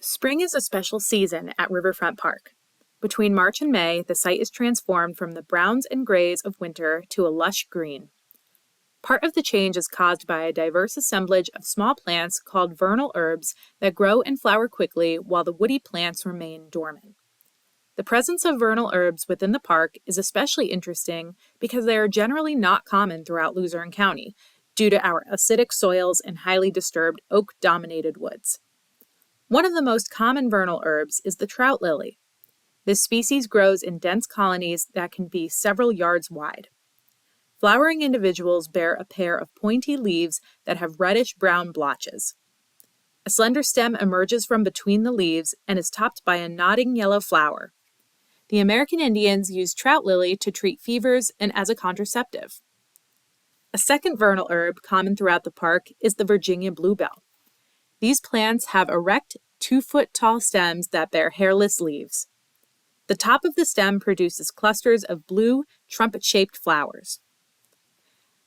Spring is a special season at Riverfront Park. Between March and May, the site is transformed from the browns and grays of winter to a lush green. Part of the change is caused by a diverse assemblage of small plants called vernal herbs that grow and flower quickly while the woody plants remain dormant. The presence of vernal herbs within the park is especially interesting because they are generally not common throughout Luzerne County due to our acidic soils and highly disturbed oak-dominated woods. One of the most common vernal herbs is the trout lily. This species grows in dense colonies that can be several yards wide. Flowering individuals bear a pair of pointy leaves that have reddish-brown blotches. A slender stem emerges from between the leaves and is topped by a nodding yellow flower. The American Indians used trout lily to treat fevers and as a contraceptive. A second vernal herb common throughout the park is the Virginia bluebell. These plants have erect, 2-foot-tall stems that bear hairless leaves. The top of the stem produces clusters of blue, trumpet-shaped flowers.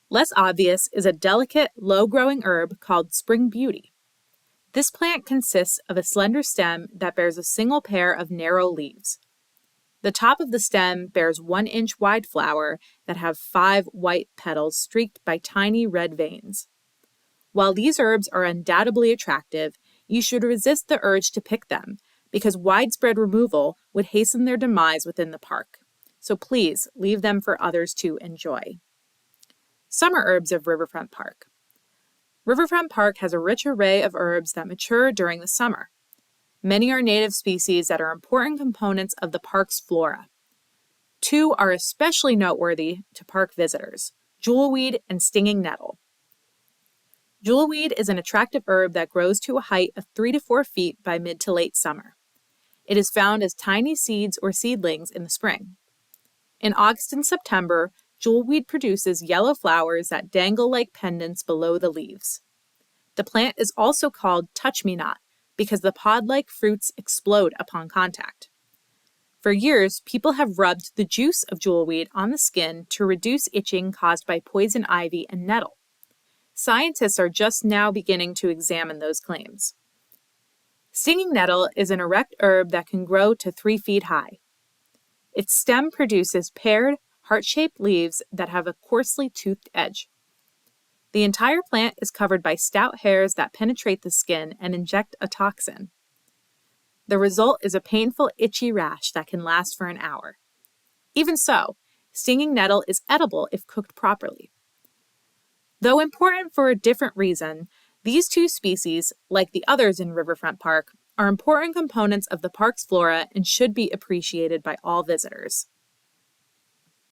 Less obvious is a delicate, low-growing herb called spring beauty. This plant consists of a slender stem that bears a single pair of narrow leaves. The top of the stem bears 1-inch wide flower that have 5 white petals streaked by tiny red veins. While these herbs are undoubtedly attractive, you should resist the urge to pick them because widespread removal would hasten their demise within the park. So please leave them for others to enjoy. Summer herbs of Riverfront Park. Riverfront Park has a rich array of herbs that mature during the summer. Many are native species that are important components of the park's flora. 2 are especially noteworthy to park visitors: jewelweed and stinging nettle. Jewelweed is an attractive herb that grows to a height of 3 to 4 feet by mid to late summer. It is found as tiny seeds or seedlings in the spring. In August and September, jewelweed produces yellow flowers that dangle like pendants below the leaves. The plant is also called touch-me-not because the pod-like fruits explode upon contact. For years, people have rubbed the juice of jewelweed on the skin to reduce itching caused by poison ivy and nettle. Scientists are just now beginning to examine those claims. Stinging nettle is an erect herb that can grow to 3 feet high. Its stem produces paired, heart-shaped leaves that have a coarsely toothed edge. The entire plant is covered by stout hairs that penetrate the skin and inject a toxin. The result is a painful, itchy rash that can last for an hour. Even so, stinging nettle is edible if cooked properly. Though important for a different reason, these 2 species, like the others in Riverfront Park, are important components of the park's flora and should be appreciated by all visitors.